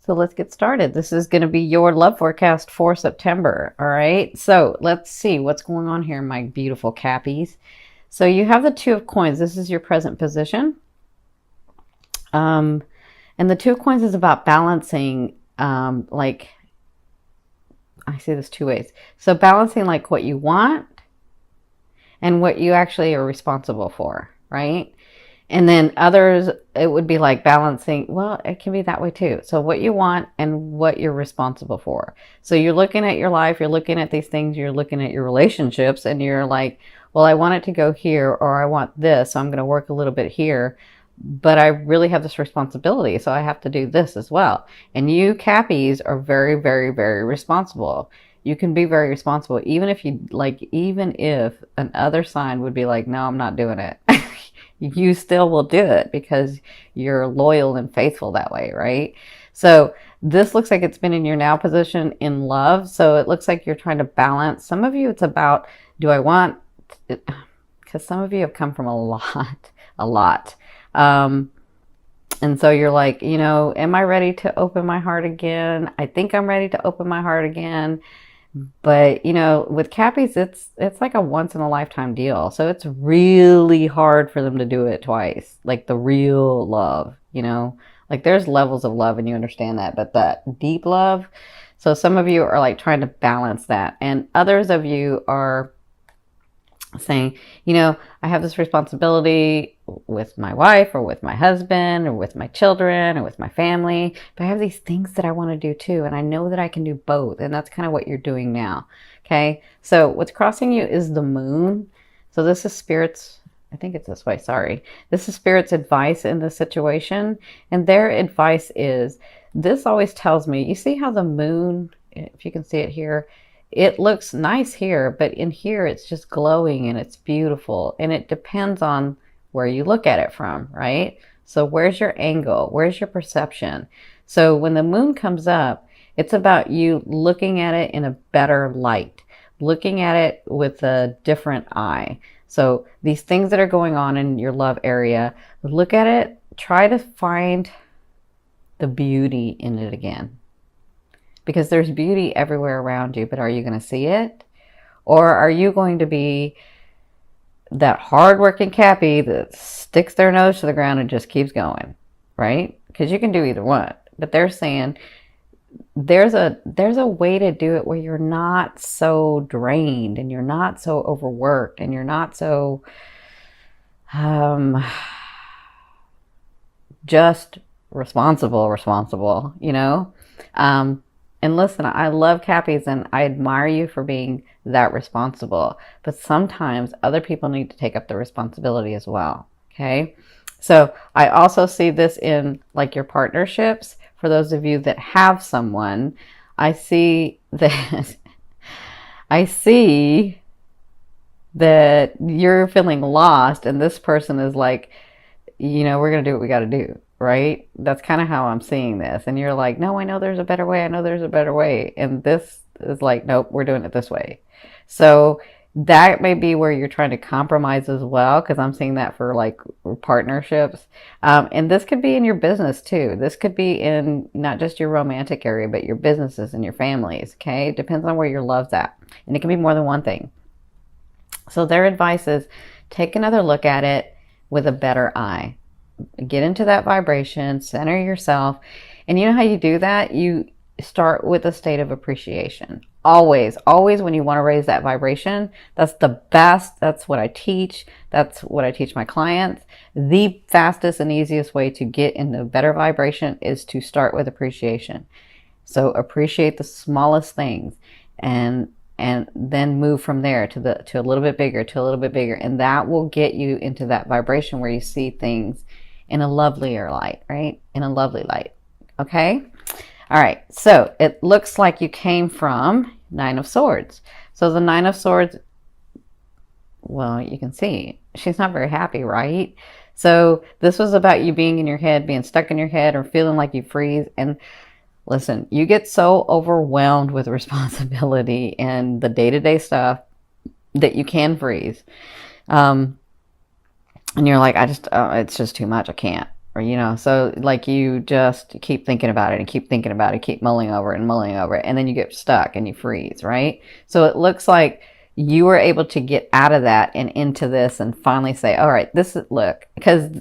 So let's get started. This is going to be your love forecast for September. All right. So let's see what's going on here, my beautiful Cappies. So you have the Two of Coins. This is your present position. And the Two of Coins is about balancing, like, I see this two ways. So balancing like what you want and what you actually are responsible for, right? And then others, it would be like balancing, well, it can be that way too. So what you want and what you're responsible for. So you're looking at your life, you're looking at these things, you're looking at your relationships, and you're like, well, I want it to go here, or I want this, so I'm going to work a little bit here, but I really have this responsibility, so I have to do this as well. And you Cappies are very, very, very responsible. You can be very responsible, even if you like, even if another sign would be like, no, I'm not doing it. You still will do it because you're loyal and faithful that way, right? So this looks like it's been in your now position in love. So it looks like you're trying to balance. Some of you, it's about, do I want, because some of you have come from a lot. And so you're like, you know, am I ready to open my heart again? I think I'm ready to open my heart again. But, you know, with Cappies, it's like a once in a lifetime deal. So it's really hard for them to do it twice. Like the real love, you know, like there's levels of love and you understand that, but that deep love. So some of you are like trying to balance that. And others of you are saying, you know, I have this responsibility with my wife or with my husband or with my children or with my family, but I have these things that I want to do too. And I know that I can do both. And that's kind of what you're doing now. Okay. So what's crossing you is the moon. So this is Spirit's, I think it's this way. Sorry. This is Spirit's advice in this situation. And their advice is, this always tells me, you see how the moon, if you can see it here, it looks nice here, but in here it's just glowing and it's beautiful. And it depends on where you look at it from, right? So where's your angle? Where's your perception? So when the moon comes up, it's about you looking at it in a better light, looking at it with a different eye. So these things that are going on in your love area, look at it, try to find the beauty in it again. Because there's beauty everywhere around you, but are you going to see it? Or are you going to be that hardworking Cappy that sticks their nose to the ground and just keeps going, right? Because you can do either one. But they're saying there's a way to do it where you're not so drained and you're not so overworked and you're not so just responsible, you know? And listen, I love Cappies and I admire you for being that responsible. But sometimes other people need to take up the responsibility as well. Okay. So I also see this in like your partnerships. For those of you that have someone, I see that you're feeling lost and this person is like, you know, we're going to do what we got to do. Right? That's kind of how I'm seeing this. And you're like, no, I know there's a better way. I know there's a better way. And this is like, nope, we're doing it this way. So that may be where you're trying to compromise as well. Cause I'm seeing that for like partnerships. And this could be in your business too. This could be in not just your romantic area, but your businesses and your families. Okay. It depends on where your love's at. And it can be more than one thing. So their advice is take another look at it with a better eye. Get into that vibration, center yourself. And you know how you do that? You start with a state of appreciation. Always when you want to raise that vibration, that's the best. That's what I teach. That's what I teach my clients. The fastest and easiest way to get into a better vibration is to start with appreciation. So appreciate the smallest things and then move from there to a little bit bigger, and that will get you into that vibration where you see things in a lovelier light, right? In a lovely light. Okay. All right. So it looks like you came from Nine of Swords. So the Nine of Swords, well, you can see she's not very happy, right? So this was about you being in your head, being stuck in your head or feeling like you freeze. And listen, you get so overwhelmed with responsibility and the day-to-day stuff that you can freeze. And you're like, it's just too much. I can't, Or, so like you just keep thinking about it and keep thinking about it, keep mulling over it and mulling over it, and then you get stuck and you freeze, right? So it looks like you were able to get out of that and into this and finally say, all right, this is, look, because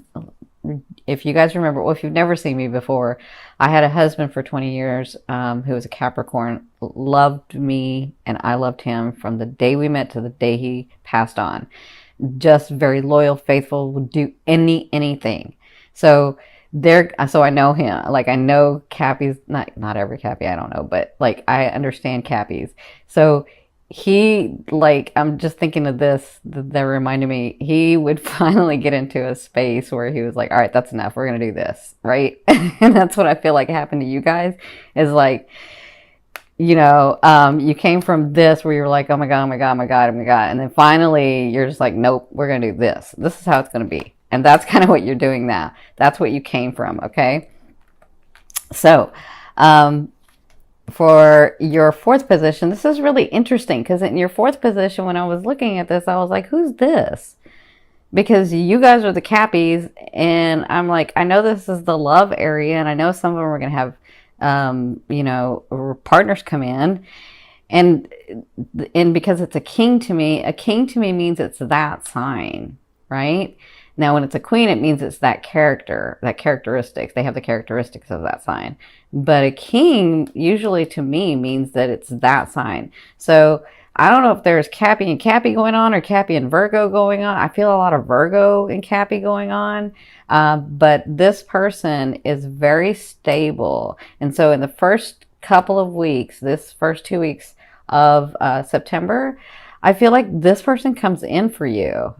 if you guys remember, well, if you've never seen me before, I had a husband for 20 years who was a Capricorn, loved me, and I loved him from the day we met to the day he passed on. Just very loyal, faithful, would do anything. So so I know him. Like, I know Cappies, not every Cappy, I don't know, but like I understand Cappies. So he, like, I'm just thinking of this, that reminded me, he would finally get into a space where he was like, all right, that's enough, we're gonna do this, right? And that's what I feel like happened to you guys, is like, you came from this where you're like, oh my god, oh my god, oh my god, oh my god, and then finally you're just like, nope, we're gonna do this, this is how it's gonna be. And that's kind of what you're doing now. That's what you came from. Okay, so for your fourth position, this is really interesting, because in your fourth position, when I was looking at this, I was like, who's this? Because you guys are the Cappies, and I'm like, I know this is the love area, and I know some of them are going to have, partners come in, and because it's a king to me means it's that sign, right? Now, when it's a queen, it means it's that characteristics. They have the characteristics of that sign. But a king, usually to me, means that it's that sign. So I don't know if there's Cappy and Cappy going on or Cappy and Virgo going on. I feel a lot of Virgo and Cappy going on. But this person is very stable. And so in the first couple of weeks, this first 2 weeks of September, I feel like this person comes in for you.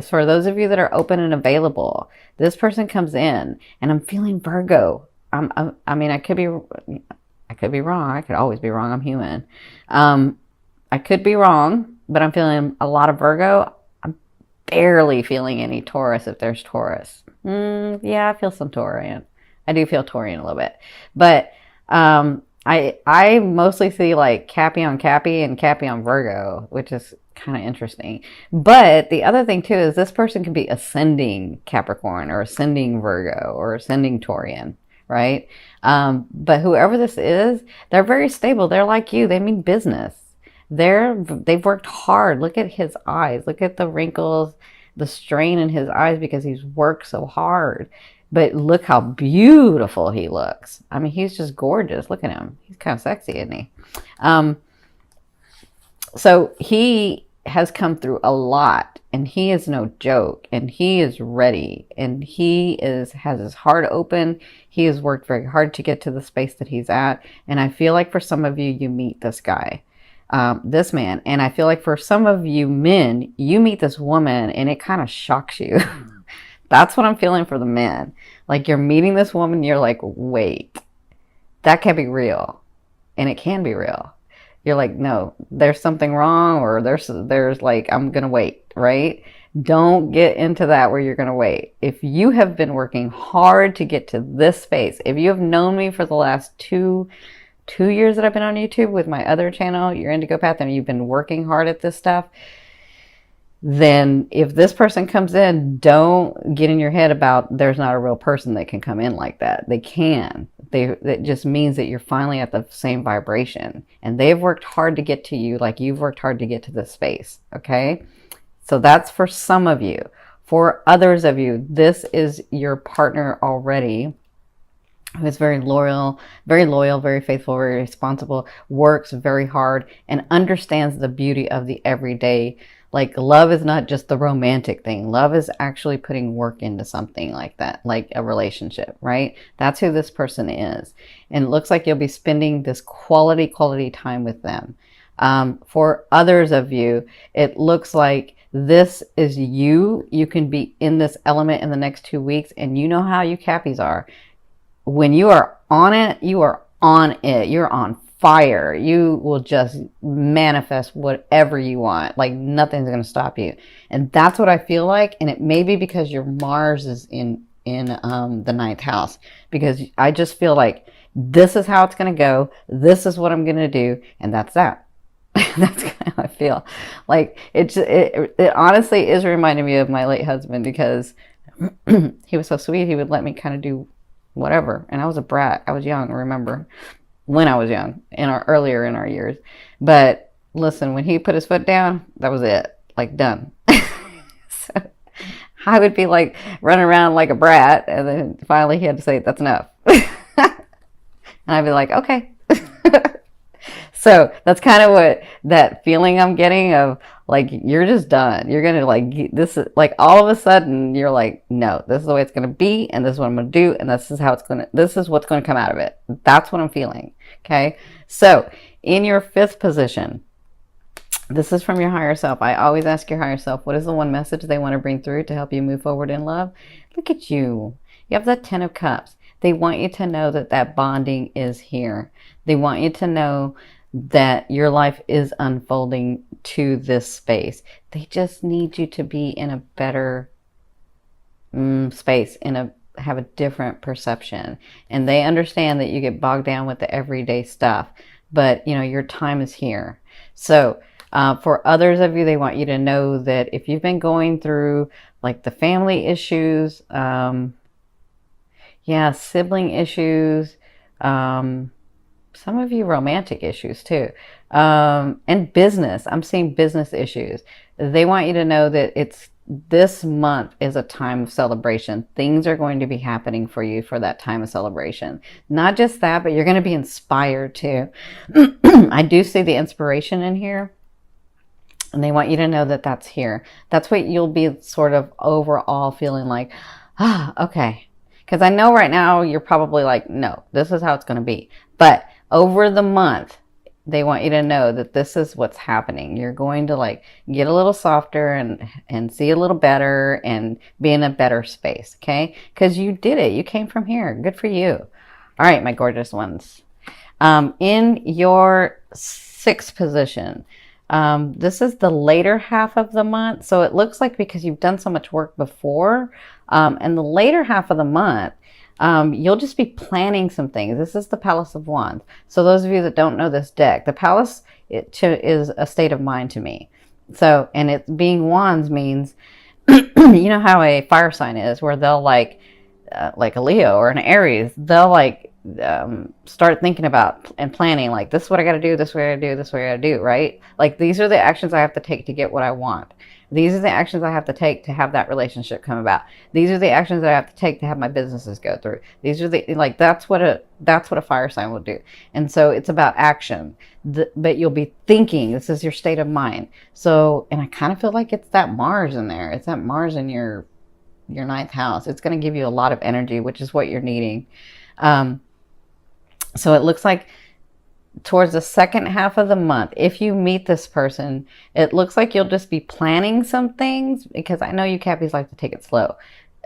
For those of you that are open and available, this person comes in, and I'm feeling Virgo. I mean, I could be wrong. I could always be wrong. I'm human. I could be wrong, but I'm feeling a lot of Virgo. I'm barely feeling any Taurus, if there's Taurus. Yeah, I feel some Taurian. I do feel Taurian a little bit, but I mostly see like Cappy on Cappy and Cappy on Virgo, which is kind of interesting. But the other thing too is this person can be ascending Capricorn or ascending Virgo or ascending Taurian, right? But whoever this is, they're very stable. They're like you. They mean business. They've worked hard. Look at his eyes. Look at the wrinkles, the strain in his eyes, because he's worked so hard. But look how beautiful he looks. I mean, he's just gorgeous. Look at him. He's kind of sexy, isn't he? So he has come through a lot, and he is no joke, and he is ready, and has his heart open. He has worked very hard to get to the space that he's at. And I feel like for some of you, you meet this guy, this man. And I feel like for some of you men, you meet this woman and it kind of shocks you. That's what I'm feeling for the men. Like, you're meeting this woman, you're like, wait, that can't be real. And it can be real. You're like, no, there's something wrong, or there's like, I'm going to wait, right? Don't get into that where you're going to wait. If you have been working hard to get to this space, if you have known me for the last two years that I've been on YouTube with my other channel, Your Indigo Path, and you've been working hard at this stuff, then if this person comes in, don't get in your head about there's not a real person that can come in like that. They can. That just means that you're finally at the same vibration, and they've worked hard to get to you like you've worked hard to get to this space. Okay, so that's for some of you. For others of you, this is your partner already, who is very loyal, very faithful, very responsible, works very hard, and understands the beauty of the everyday. Like, love is not just the romantic thing. Love is actually putting work into something like that, like a relationship, right? That's who this person is. And it looks like you'll be spending this quality time with them. For others of you, it looks like this is you. You can be in this element in the next 2 weeks, and you know how you Cappies are. When you are on it, you are on it. You're on fire. You will just manifest whatever you want. Like, nothing's going to stop you. And that's what I feel like. And it may be because your Mars is in the ninth house, because I just feel like this is how it's going to go. This is what I'm going to do. And that's that. That's kind of how I feel. Like, it honestly is reminding me of my late husband, because He was so sweet. He would let me kind of do whatever. And I was a brat. I was young, remember, when I was young, earlier in our years. But listen, when he put his foot down, that was it. Like, done. So I would be like running around like a brat, and then finally he had to say, that's enough. And I'd be like, okay. So that's kind of what that feeling I'm getting of, like, you're just done. You're going to, like, this is like all of a sudden you're like, no, this is the way it's going to be. And this is what I'm going to do. And this is how this is what's going to come out of it. That's what I'm feeling. Okay. So in your fifth position, this is from your higher self. I always ask your higher self, what is the one message they want to bring through to help you move forward in love? Look at you. You have that 10 of Cups. They want you to know that that bonding is here. They want you to know that your life is unfolding to this space. They just need you to be in a better space, have a different perception. And they understand that you get bogged down with the everyday stuff, but you know, your time is here. So for others of you, they want you to know that if you've been going through like the family issues, sibling issues, some of you romantic issues too, and business. I'm seeing business issues. They want you to know that this month is a time of celebration. Things are going to be happening for you for that time of celebration. Not just that, but you're going to be inspired too. I do see the inspiration in here. And they want you to know that that's here. That's what you'll be sort of overall feeling like, okay. Because I know right now you're probably like, no, this is how it's going to be. But over the month, they want you to know that this is what's happening. You're going to like get a little softer and see a little better and be in a better space, okay? Because you did it. You came from here. Good for you. All right, my gorgeous ones. In your sixth position, this is the later half of the month. So it looks like because you've done so much work before, and the later half of the month, you'll just be planning some things. This is the Palace of Wands. So those of you that don't know this deck, the Palace is a state of mind to me. So, and it being Wands means, you know how a fire sign is, where they'll like a Leo or an Aries, they'll like start thinking about and planning, like, this is what I got to do, this is what I got to do, this is what I got to do, right? Like, these are the actions I have to take to get what I want. These are the actions I have to take to have that relationship come about. These are the actions that I have to take to have my businesses go through. These are the, like, that's what a fire sign will do. And so it's about action, but you'll be thinking, this is your state of mind. So, and I kind of feel like it's that Mars in there. It's that Mars in your ninth house. It's going to give you a lot of energy, which is what you're needing. So it looks like towards the second half of the month, if you meet this person, it looks like you'll just be planning some things, because I know you Cappies like to take it slow.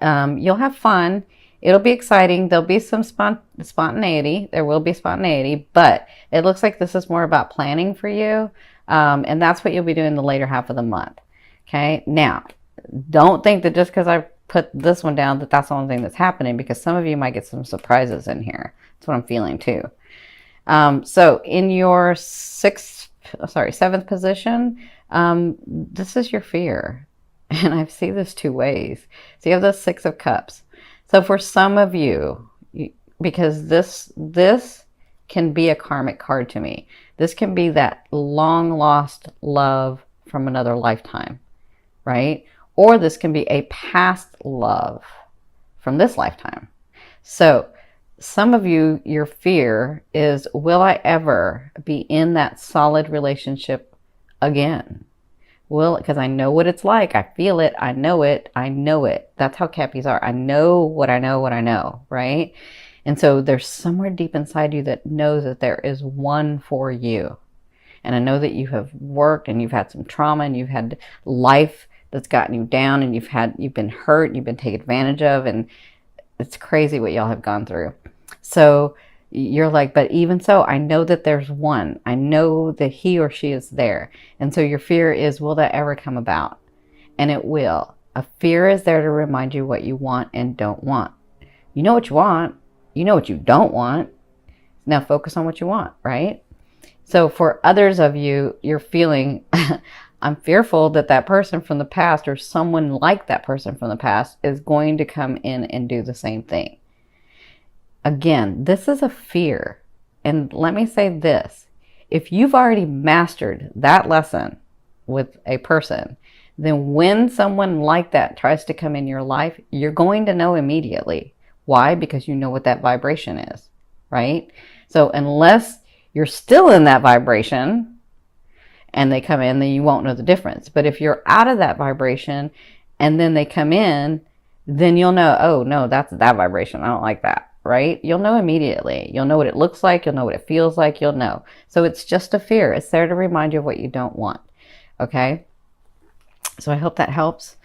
You'll have fun. It'll be exciting. There'll be some spontaneity. There will be spontaneity, but it looks like this is more about planning for you. And that's what you'll be doing the later half of the month. Okay. Now, don't think that just because I put this one down that that's the only thing that's happening, because some of you might get some surprises in here. That's what I'm feeling too. So in your seventh position, this is your fear. And I see this two ways. So you have the Six of Cups. So for some of you, because this can be a karmic card to me. This can be that long lost love from another lifetime, right? Or this can be a past love from this lifetime. So some of you, your fear is, will I ever be in that solid relationship again? Because I know what it's like. I feel it. I know it. I know it. That's how Cappies are. I know what I know, right? And so there's somewhere deep inside you that knows that there is one for you. And I know that you have worked and you've had some trauma and you've had life that's gotten you down, and you've been hurt, you've been taken advantage of, and it's crazy what y'all have gone through. So you're like, but even so, I know that there's one. I know that he or she is there. And so your fear is, will that ever come about? And it will. A fear is there to remind you what you want and don't want. You know what you want. You know what you don't want. Now focus on what you want, right? So for others of you, you're feeling, I'm fearful that that person from the past or someone like that person from the past is going to come in and do the same thing. Again, this is a fear. And let me say this. If you've already mastered that lesson with a person, then when someone like that tries to come in your life, you're going to know immediately. Why? Because you know what that vibration is, right? So unless you're still in that vibration and they come in, then you won't know the difference. But if you're out of that vibration and then they come in, then you'll know, oh no, that's that vibration. I don't like that, right? You'll know immediately. You'll know what it looks like. You'll know what it feels like. You'll know. So it's just a fear. It's there to remind you of what you don't want. Okay? So I hope that helps.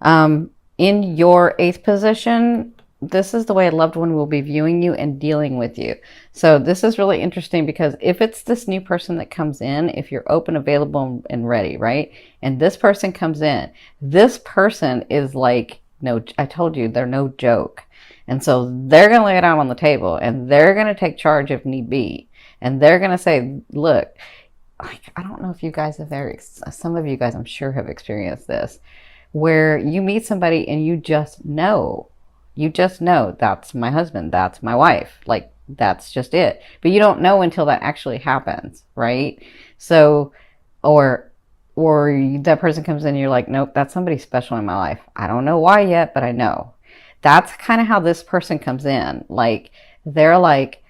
In your 8th position, this is the way a loved one will be viewing you and dealing with you. So this is really interesting because if it's this new person that comes in, if you're open, available, and ready, right? And this person comes in, this person is like, no, I told you, they're no joke. And so they're going to lay it out on the table and they're going to take charge if need be. And they're going to say, look, I don't know if you guys have ever, some of you guys I'm sure have experienced this, where you meet somebody and you just know that's my husband, that's my wife, like that's just it. But you don't know until that actually happens, right? So, or that person comes in and you're like, nope, that's somebody special in my life. I don't know why yet, but I know. That's kind of how this person comes in. Like, they're like,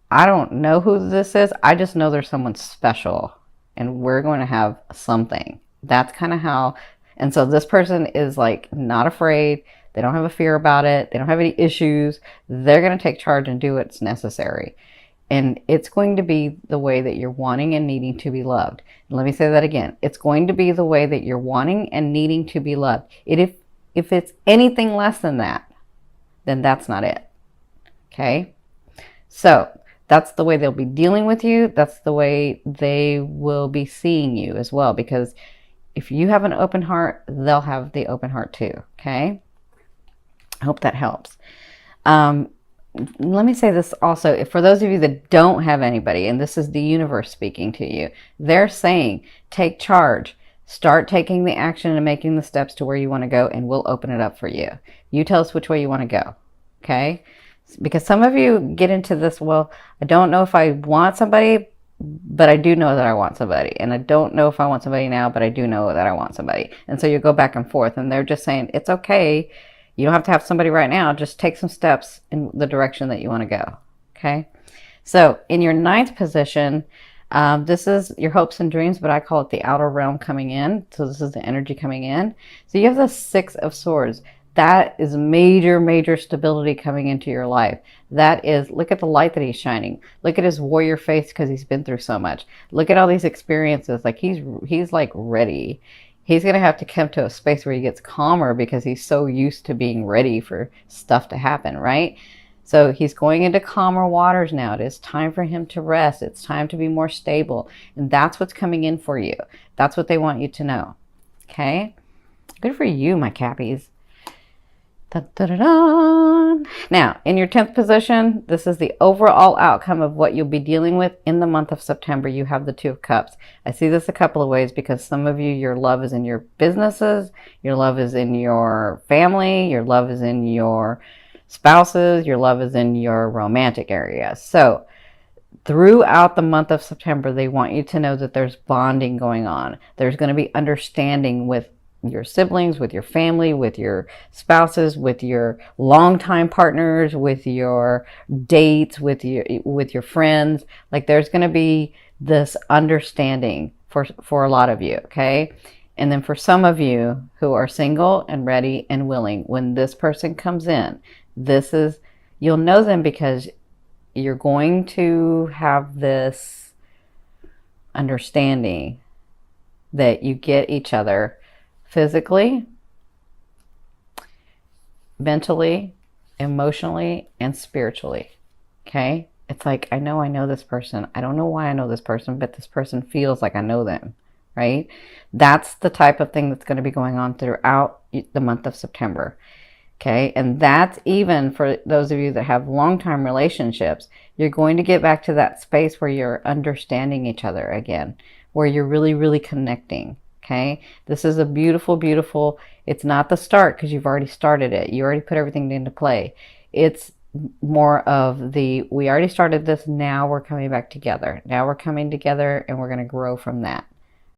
I don't know who this is. I just know there's someone special and we're going to have something. That's kind of how. And so this person is like not afraid. They don't have a fear about it. They don't have any issues. They're going to take charge and do what's necessary. And it's going to be the way that you're wanting and needing to be loved. And let me say that again. It's going to be the way that you're wanting and needing to be loved. If it's anything less than that, then that's not it. Okay? So that's the way they'll be dealing with you. That's the way they will be seeing you as well. Because if you have an open heart, they'll have the open heart too. Okay? I hope that helps. Let me say this also. For those of you that don't have anybody, and this is the universe speaking to you, they're saying, take charge. Start taking the action and making the steps to where you want to go, and we'll open it up for you. You tell us which way you want to go. Okay? Because some of you get into this, well, I don't know if I want somebody, but I do know that I want somebody. And I don't know if I want somebody now, but I do know that I want somebody. And so you go back and forth, and they're just saying, it's okay. You don't have to have somebody right now. Just take some steps in the direction that you want to go. Okay? So in your 9th position, this is your hopes and dreams, but I call it the outer realm coming in. So this is the energy coming in. So you have the 6 of Swords. That is major, major stability coming into your life. That is, look at the light that he's shining. Look at his warrior face because he's been through so much. Look at all these experiences. Like he's like ready. He's going to have to come to a space where he gets calmer because he's so used to being ready for stuff to happen, right? So he's going into calmer waters now. It is time for him to rest. It's time to be more stable. And that's what's coming in for you. That's what they want you to know. Okay? Good for you, my Cappies. Da, da, da, da. Now, in your 10th position, this is the overall outcome of what you'll be dealing with in the month of September. You have the 2 of Cups. I see this a couple of ways because some of you, your love is in your businesses, your love is in your family, your love is in your spouses, your love is in your romantic area. So throughout the month of September, they want you to know that there's bonding going on. There's going to be understanding with your siblings, with your family, with your spouses, with your longtime partners, with your dates, with your friends. Like there's going to be this understanding for a lot of you, okay? And then for some of you who are single and ready and willing, when this person comes in, you'll know them because you're going to have this understanding that you get each other physically, mentally, emotionally, and spiritually. Okay? It's like, I know this person. I don't know why I know this person, but this person feels like I know them, right? That's the type of thing that's going to be going on throughout the month of September. Okay? And that's even for those of you that have long-time relationships. You're going to get back to that space where you're understanding each other again, where you're really, really connecting. Okay. This is a beautiful, beautiful, it's not the start because you've already started it. You already put everything into play. It's more of the, we already started this. Now we're coming back together. Now we're coming together and we're going to grow from that.